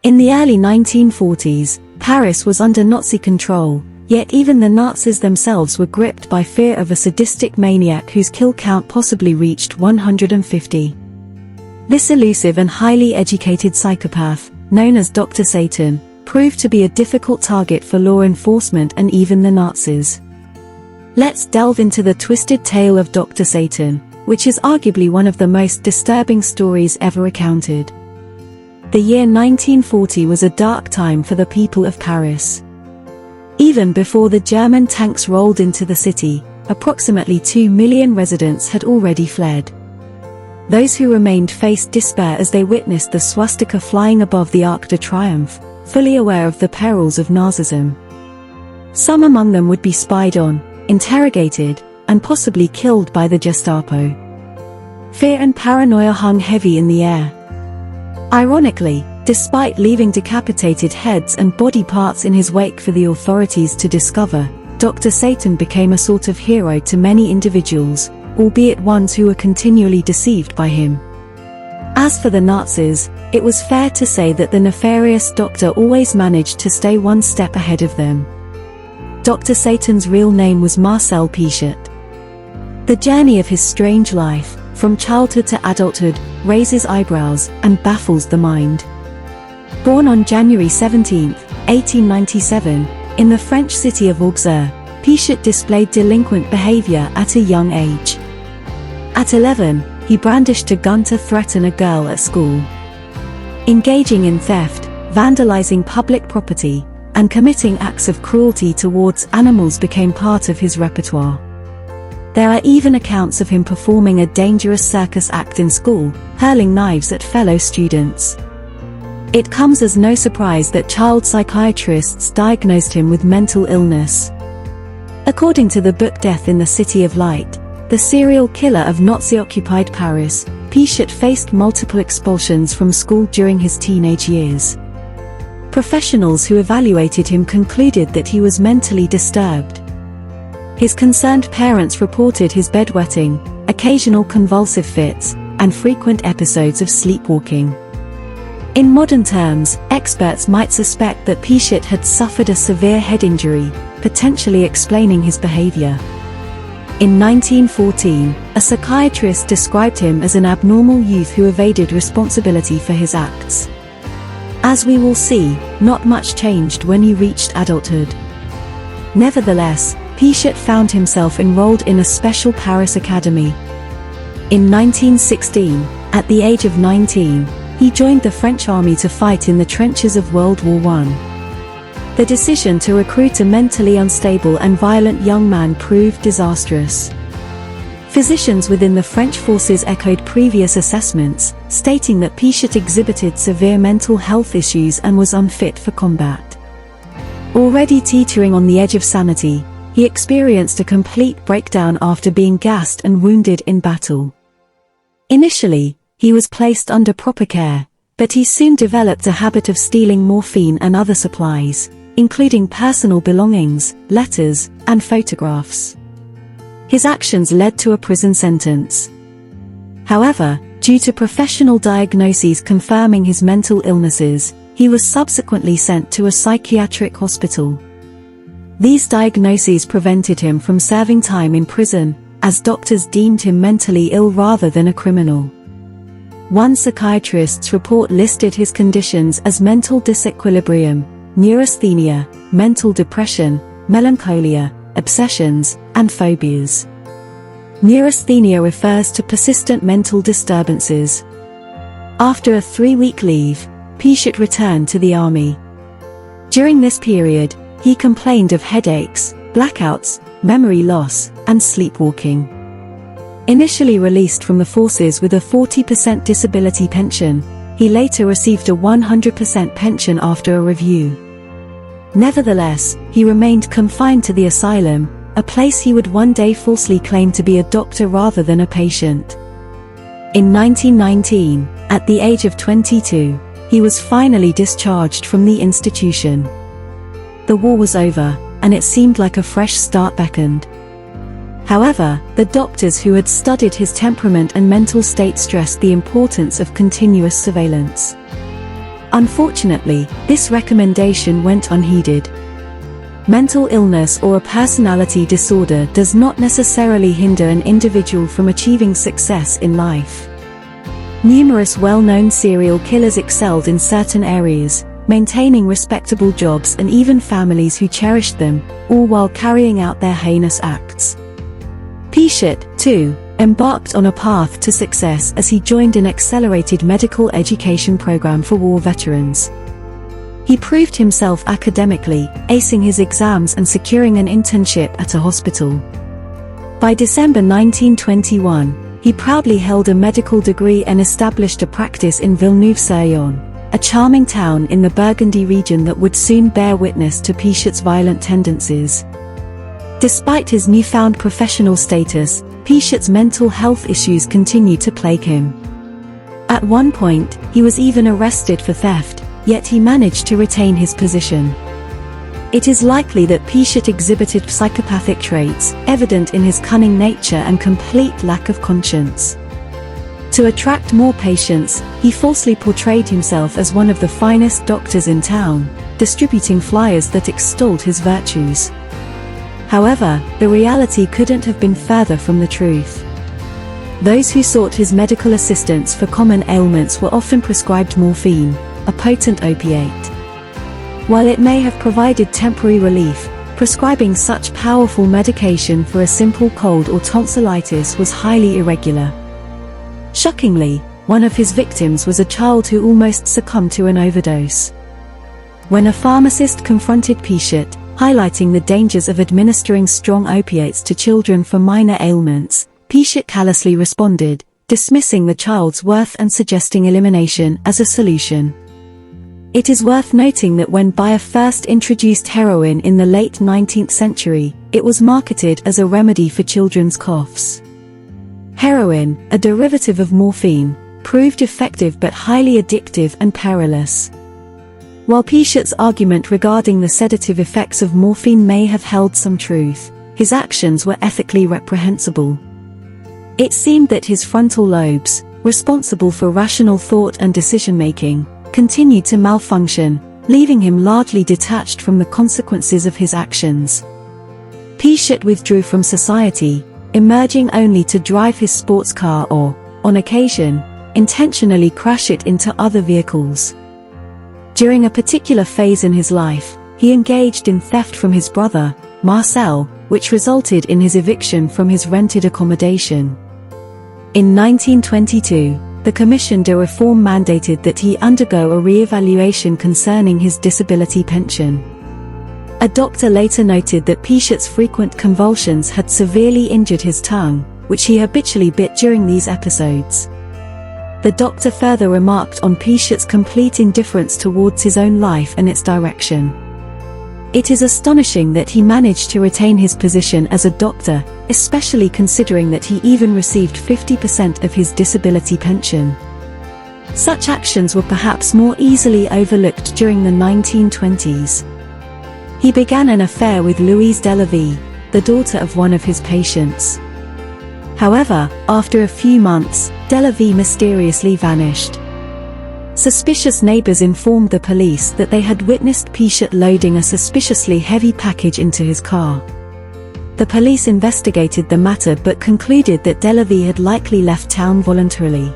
In the early 1940s, Paris was under Nazi control, yet even the Nazis themselves were gripped by fear of a sadistic maniac whose kill count possibly reached 150. This elusive and highly educated psychopath, known as Dr. Satan, proved to be a difficult target for law enforcement and even the Nazis. Let's delve into the twisted tale of Dr. Satan, which is arguably one of the most disturbing stories ever recounted. The year 1940 was a dark time for the people of Paris. Even before the German tanks rolled into the city, approximately 2 million residents had already fled. Those who remained faced despair as they witnessed the swastika flying above the Arc de Triomphe, fully aware of the perils of Nazism. Some among them would be spied on, interrogated, and possibly killed by the Gestapo. Fear and paranoia hung heavy in the air. Ironically, despite leaving decapitated heads and body parts in his wake for the authorities to discover, Dr. Satan became a sort of hero to many individuals, albeit ones who were continually deceived by him. As for the Nazis, it was fair to say that the nefarious doctor always managed to stay one step ahead of them. Dr. Satan's real name was Marcel Pichet. The journey of his strange life, from childhood to adulthood, raises eyebrows and baffles the mind. Born on January 17, 1897, in the French city of Auxerre, Pichet displayed delinquent behavior at a young age. At 11, he brandished a gun to threaten a girl at school. Engaging in theft, vandalizing public property, and committing acts of cruelty towards animals became part of his repertoire. There are even accounts of him performing a dangerous circus act in school, hurling knives at fellow students. It comes as no surprise that child psychiatrists diagnosed him with mental illness. According to the book Death in the City of Light, the serial killer of Nazi-occupied Paris, Pichet faced multiple expulsions from school during his teenage years. Professionals who evaluated him concluded that he was mentally disturbed. His concerned parents reported his bedwetting, occasional convulsive fits, and frequent episodes of sleepwalking. In modern terms, experts might suspect that Pichet had suffered a severe head injury, potentially explaining his behavior. In 1914, a psychiatrist described him as an abnormal youth who evaded responsibility for his acts. As we will see, not much changed when he reached adulthood. Nevertheless, Pichet found himself enrolled in a special Paris academy. In 1916, at the age of 19, he joined the French army to fight in the trenches of World War I. The decision to recruit a mentally unstable and violent young man proved disastrous. Physicians within the French forces echoed previous assessments, stating that Pichet exhibited severe mental health issues and was unfit for combat. Already teetering on the edge of sanity, he experienced a complete breakdown after being gassed and wounded in battle. Initially, he was placed under proper care, but he soon developed a habit of stealing morphine and other supplies, including personal belongings, letters, and photographs. His actions led to a prison sentence. However, due to professional diagnoses confirming his mental illnesses, he was subsequently sent to a psychiatric hospital. These diagnoses prevented him from serving time in prison, as doctors deemed him mentally ill rather than a criminal. One psychiatrist's report listed his conditions as mental disequilibrium, neurasthenia, mental depression, melancholia, obsessions, and phobias. Neurasthenia refers to persistent mental disturbances. After a 3-week leave, Pichet returned to the army. During this period, he complained of headaches, blackouts, memory loss, and sleepwalking. Initially released from the forces with a 40% disability pension, he later received a 100% pension after a review. Nevertheless, he remained confined to the asylum, a place he would one day falsely claim to be a doctor rather than a patient. In 1919, at the age of 22, he was finally discharged from the institution. The war was over, and it seemed like a fresh start beckoned. However, the doctors who had studied his temperament and mental state stressed the importance of continuous surveillance. Unfortunately, this recommendation went unheeded. Mental illness or a personality disorder does not necessarily hinder an individual from achieving success in life. Numerous well-known serial killers excelled in certain areas, maintaining respectable jobs and even families who cherished them, all while carrying out their heinous acts. Pichot, too, embarked on a path to success as he joined an accelerated medical education program for war veterans. He proved himself academically, acing his exams and securing an internship at a hospital. By December 1921, he proudly held a medical degree and established a practice in Villeneuve-sur-Yonne, a charming town in the Burgundy region that would soon bear witness to Pichot's violent tendencies. Despite his newfound professional status, Pichot's mental health issues continued to plague him. At one point, he was even arrested for theft, yet he managed to retain his position. It is likely that Pichot exhibited psychopathic traits, evident in his cunning nature and complete lack of conscience. To attract more patients, he falsely portrayed himself as one of the finest doctors in town, distributing flyers that extolled his virtues. However, the reality couldn't have been further from the truth. Those who sought his medical assistance for common ailments were often prescribed morphine, a potent opiate. While it may have provided temporary relief, prescribing such powerful medication for a simple cold or tonsillitis was highly irregular. Shockingly, one of his victims was a child who almost succumbed to an overdose. When a pharmacist confronted Pichot, highlighting the dangers of administering strong opiates to children for minor ailments, Pichot callously responded, dismissing the child's worth and suggesting elimination as a solution. It is worth noting that when Bayer first introduced heroin in the late 19th century, it was marketed as a remedy for children's coughs. Heroin, a derivative of morphine, proved effective but highly addictive and perilous. While Pichot's argument regarding the sedative effects of morphine may have held some truth, his actions were ethically reprehensible. It seemed that his frontal lobes, responsible for rational thought and decision-making, continued to malfunction, leaving him largely detached from the consequences of his actions. Pichot withdrew from society, emerging only to drive his sports car or, on occasion, intentionally crash it into other vehicles. During a particular phase in his life, he engaged in theft from his brother, Marcel, which resulted in his eviction from his rented accommodation. In 1922, the Commission de Reform mandated that he undergo a re-evaluation concerning his disability pension. A doctor later noted that Pichot's frequent convulsions had severely injured his tongue, which he habitually bit during these episodes. The doctor further remarked on Pichot's complete indifference towards his own life and its direction. It is astonishing that he managed to retain his position as a doctor, especially considering that he even received 50% of his disability pension. Such actions were perhaps more easily overlooked during the 1920s. He began an affair with Louise Delavie, the daughter of one of his patients. However, after a few months, Delavie mysteriously vanished. Suspicious neighbors informed the police that they had witnessed Pichot loading a suspiciously heavy package into his car. The police investigated the matter but concluded that Delavie had likely left town voluntarily.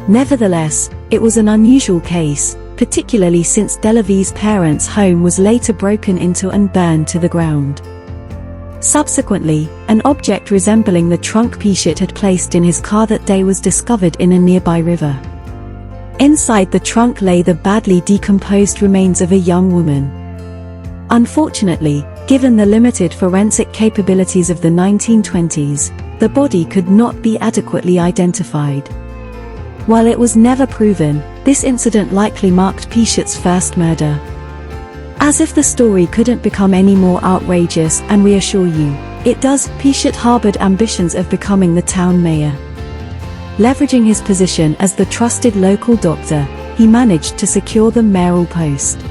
Nevertheless, it was an unusual case, particularly since Delavie's parents' home was later broken into and burned to the ground. Subsequently, an object resembling the trunk Pichot had placed in his car that day was discovered in a nearby river. Inside the trunk lay the badly decomposed remains of a young woman. Unfortunately, given the limited forensic capabilities of the 1920s, the body could not be adequately identified. While it was never proven, this incident likely marked Pichot's first murder. As if the story couldn't become any more outrageous, and we assure you, it does, Pichot harbored ambitions of becoming the town mayor. Leveraging his position as the trusted local doctor, he managed to secure the mayoral post.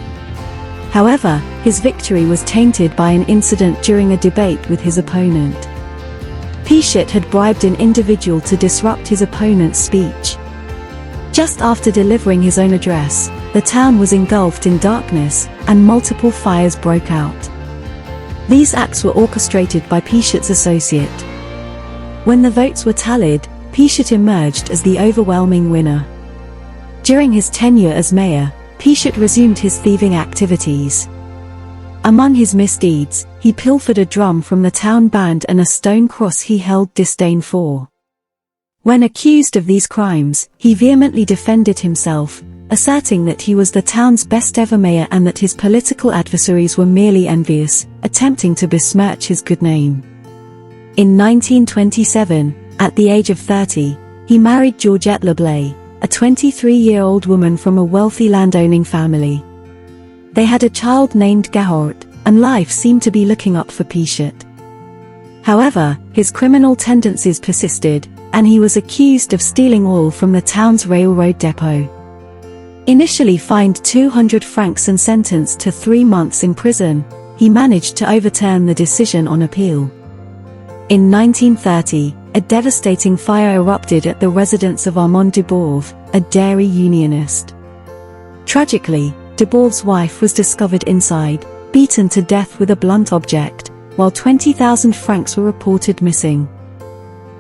However, his victory was tainted by an incident during a debate with his opponent. Pichot had bribed an individual to disrupt his opponent's speech. Just after delivering his own address, the town was engulfed in darkness, and multiple fires broke out. These acts were orchestrated by Pichot's associate. When the votes were tallied, Pichot emerged as the overwhelming winner. During his tenure as mayor, Pichot resumed his thieving activities. Among his misdeeds, he pilfered a drum from the town band and a stone cross he held disdain for. When accused of these crimes, he vehemently defended himself, asserting that he was the town's best-ever mayor and that his political adversaries were merely envious, attempting to besmirch his good name. In 1927, at the age of 30, he married Georgette Leblay, a 23-year-old woman from a wealthy landowning family. They had a child named Gahort, and life seemed to be looking up for Pichot. However, his criminal tendencies persisted, and he was accused of stealing oil from the town's railroad depot. Initially fined 200 francs and sentenced to 3 months in prison, he managed to overturn the decision on appeal. In 1930, a devastating fire erupted at the residence of Armand Dubove, a dairy unionist. Tragically, Dubove's wife was discovered inside, beaten to death with a blunt object, while 20,000 francs were reported missing.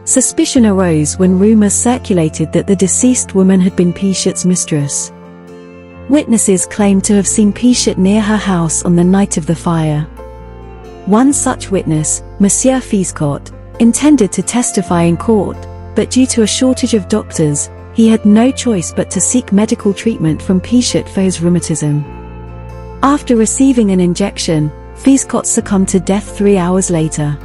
Suspicion arose when rumors circulated that the deceased woman had been Pichot's mistress. Witnesses claimed to have seen Pichot near her house on the night of the fire. One such witness, Monsieur Fiscot, intended to testify in court, but due to a shortage of doctors, he had no choice but to seek medical treatment from Pichot for his rheumatism. After receiving an injection, Fiscot succumbed to death 3 hours later.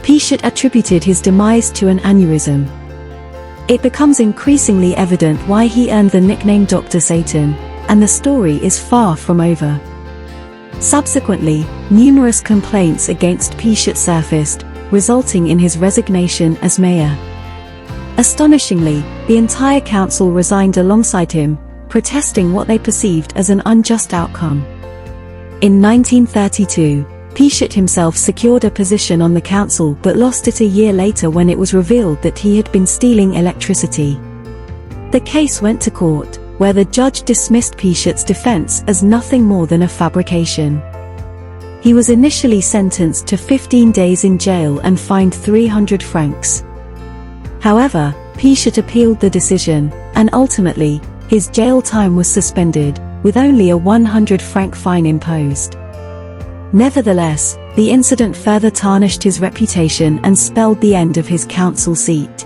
Pichot attributed his demise to an aneurysm. It becomes increasingly evident why he earned the nickname Dr. Satan, and the story is far from over. Subsequently, numerous complaints against Pichot surfaced, resulting in his resignation as mayor. Astonishingly, the entire council resigned alongside him, protesting what they perceived as an unjust outcome. In 1932, Pichot himself secured a position on the council but lost it a year later when it was revealed that he had been stealing electricity. The case went to court, where the judge dismissed Pichot's defense as nothing more than a fabrication. He was initially sentenced to 15 days in jail and fined 300 francs. However, Pichot appealed the decision, and ultimately, his jail time was suspended, with only a 100-franc fine imposed. Nevertheless, the incident further tarnished his reputation and spelled the end of his council seat.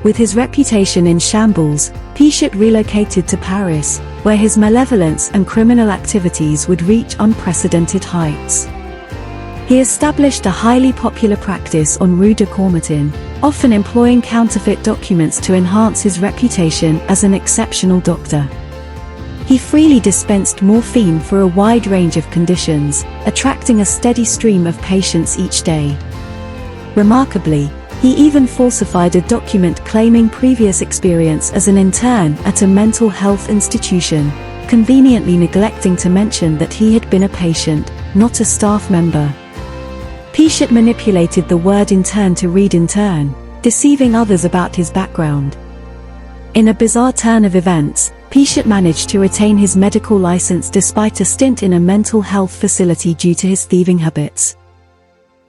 With his reputation in shambles, Pichot relocated to Paris, where his malevolence and criminal activities would reach unprecedented heights. He established a highly popular practice on Rue de Courmartin, often employing counterfeit documents to enhance his reputation as an exceptional doctor. He freely dispensed morphine for a wide range of conditions, attracting a steady stream of patients each day. Remarkably, he even falsified a document claiming previous experience as an intern at a mental health institution, conveniently neglecting to mention that he had been a patient, not a staff member. Pichot manipulated the word intern to read intern, deceiving others about his background. In a bizarre turn of events, Pichot managed to retain his medical license despite a stint in a mental health facility due to his thieving habits.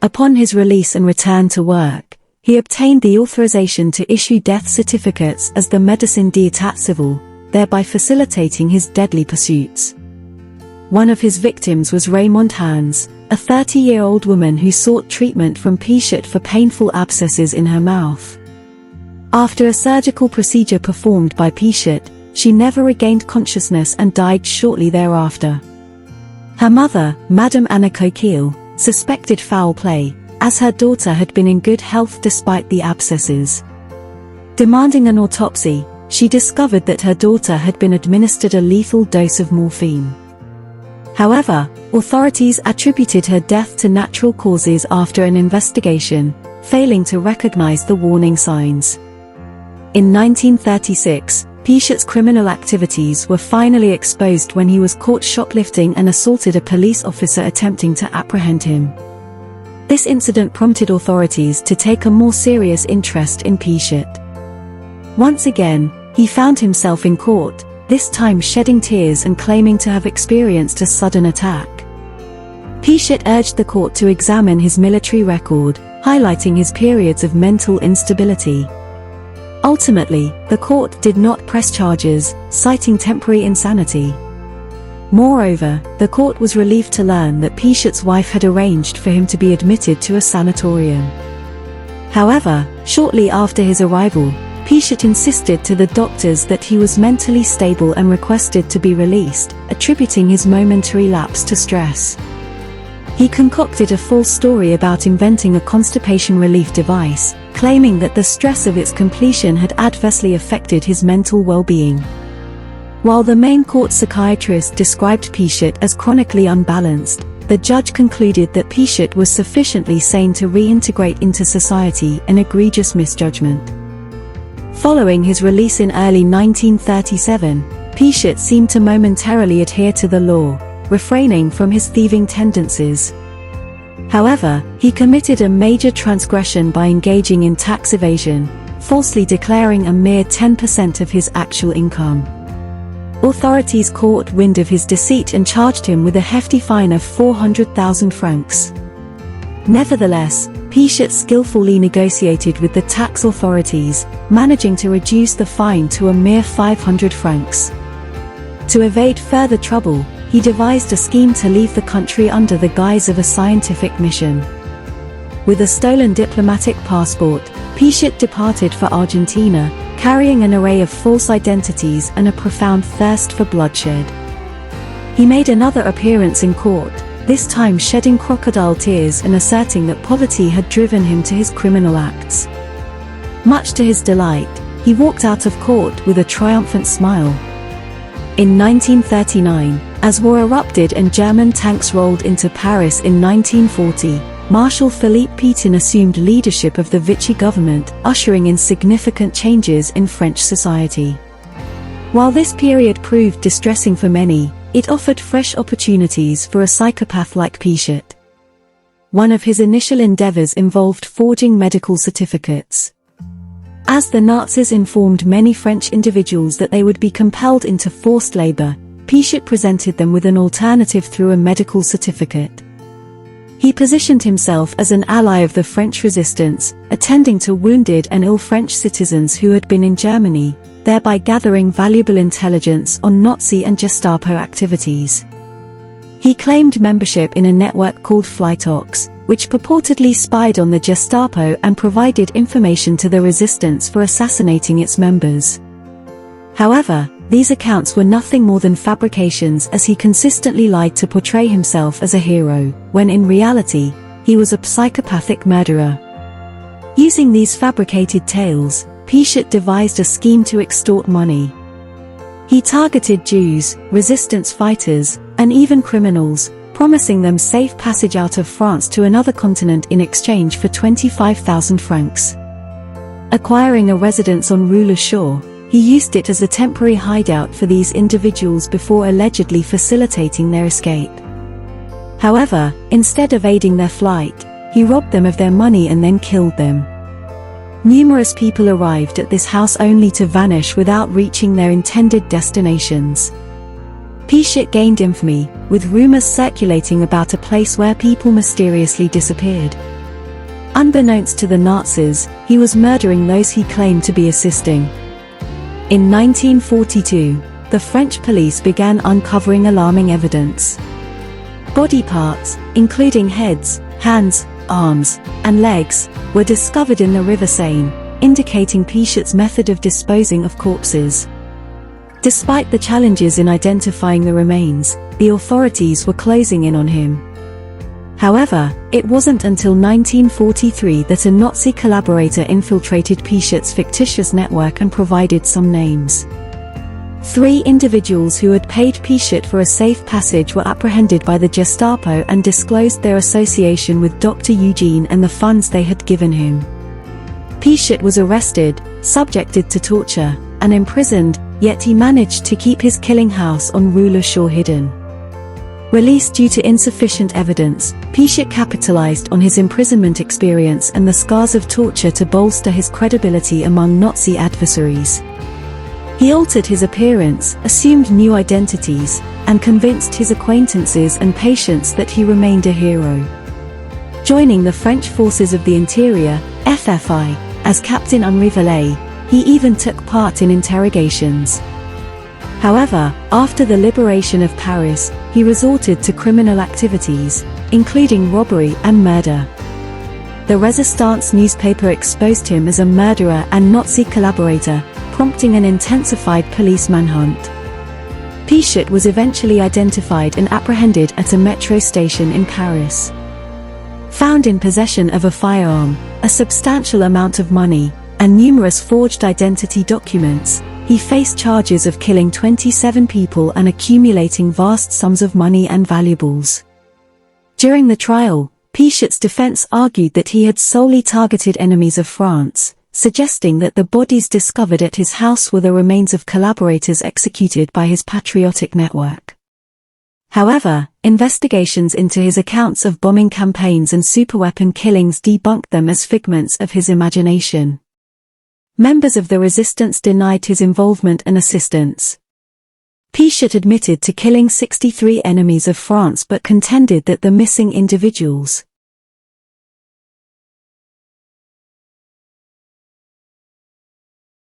Upon his release and return to work, he obtained the authorization to issue death certificates as the médecin d'état civil, thereby facilitating his deadly pursuits. One of his victims was Raymond Hans, a 30-year-old woman who sought treatment from Pichot for painful abscesses in her mouth. After a surgical procedure performed by Pichot, she never regained consciousness and died shortly thereafter. Her mother, Madame Anna Coquille, suspected foul play, as her daughter had been in good health despite the abscesses. Demanding an autopsy, she discovered that her daughter had been administered a lethal dose of morphine. However, authorities attributed her death to natural causes after an investigation, failing to recognize the warning signs. In 1936, Pichot's criminal activities were finally exposed when he was caught shoplifting and assaulted a police officer attempting to apprehend him. This incident prompted authorities to take a more serious interest in Pichot. Once again, he found himself in court, this time shedding tears and claiming to have experienced a sudden attack. Pichot urged the court to examine his military record, highlighting his periods of mental instability. Ultimately, the court did not press charges, citing temporary insanity. Moreover, the court was relieved to learn that Pichot's wife had arranged for him to be admitted to a sanatorium. However, shortly after his arrival, Pichot insisted to the doctors that he was mentally stable and requested to be released, attributing his momentary lapse to stress. He concocted a false story about inventing a constipation relief device, claiming that the stress of its completion had adversely affected his mental well-being. While the main court psychiatrist described Pichot as chronically unbalanced, the judge concluded that Pichot was sufficiently sane to reintegrate into society, an egregious misjudgment. Following his release in early 1937, Pichot seemed to momentarily adhere to the law, refraining from his thieving tendencies. However, he committed a major transgression by engaging in tax evasion, falsely declaring a mere 10% of his actual income. Authorities caught wind of his deceit and charged him with a hefty fine of 400,000 francs. Nevertheless, Pichot skillfully negotiated with the tax authorities, managing to reduce the fine to a mere 500 francs. To evade further trouble, he devised a scheme to leave the country under the guise of a scientific mission. With a stolen diplomatic passport, Pichot departed for Argentina, carrying an array of false identities and a profound thirst for bloodshed. He made another appearance in court, this time shedding crocodile tears and asserting that poverty had driven him to his criminal acts. Much to his delight, he walked out of court with a triumphant smile. In 1939, as war erupted and German tanks rolled into Paris in 1940, Marshal Philippe Pétain assumed leadership of the Vichy government, ushering in significant changes in French society. While this period proved distressing for many, it offered fresh opportunities for a psychopath like Pichot. One of his initial endeavors involved forging medical certificates. As the Nazis informed many French individuals that they would be compelled into forced labor, Pichot presented them with an alternative through a medical certificate. He positioned himself as an ally of the French resistance, attending to wounded and ill French citizens who had been in Germany, thereby gathering valuable intelligence on Nazi and Gestapo activities. He claimed membership in a network called Flytox, which purportedly spied on the Gestapo and provided information to the resistance for assassinating its members. However, these accounts were nothing more than fabrications, as he consistently lied to portray himself as a hero, when in reality, he was a psychopathic murderer. Using these fabricated tales, Pichot devised a scheme to extort money. He targeted Jews, resistance fighters, and even criminals, promising them safe passage out of France to another continent in exchange for 25,000 francs. Acquiring a residence on Rue Le Chaux, he used it as a temporary hideout for these individuals before allegedly facilitating their escape. However, instead of aiding their flight, he robbed them of their money and then killed them. Numerous people arrived at this house only to vanish without reaching their intended destinations. Pichot gained infamy, with rumors circulating about a place where people mysteriously disappeared. Unbeknownst to the Nazis, he was murdering those he claimed to be assisting. In 1942, the French police began uncovering alarming evidence. Body parts, including heads, hands, arms, and legs, were discovered in the River Seine, indicating Pichot's method of disposing of corpses. Despite the challenges in identifying the remains, the authorities were closing in on him. However, it wasn't until 1943 that a Nazi collaborator infiltrated Pichot's fictitious network and provided some names. 3 individuals who had paid Pichot for a safe passage were apprehended by the Gestapo and disclosed their association with Dr. Eugene and the funds they had given him. Pichot was arrested, subjected to torture, and imprisoned, yet he managed to keep his killing house on Rue Le Chaux hidden. Released due to insufficient evidence, Pichot capitalized on his imprisonment experience and the scars of torture to bolster his credibility among Nazi adversaries. He altered his appearance, assumed new identities, and convinced his acquaintances and patients that he remained a hero. Joining the French Forces of the Interior, FFI, as Captain Henri Vallet, he even took part in interrogations. However, after the liberation of Paris, he resorted to criminal activities, including robbery and murder. The Resistance newspaper exposed him as a murderer and Nazi collaborator, prompting an intensified police manhunt. Pichet was eventually identified and apprehended at a metro station in Paris. Found in possession of a firearm, a substantial amount of money, and numerous forged identity documents, he faced charges of killing 27 people and accumulating vast sums of money and valuables. During the trial, Pichet's defense argued that he had solely targeted enemies of France, suggesting that the bodies discovered at his house were the remains of collaborators executed by his patriotic network. However, investigations into his accounts of bombing campaigns and superweapon killings debunked them as figments of his imagination. Members of the resistance denied his involvement and assistance. Pichet admitted to killing 63 enemies of France but contended that the missing individuals,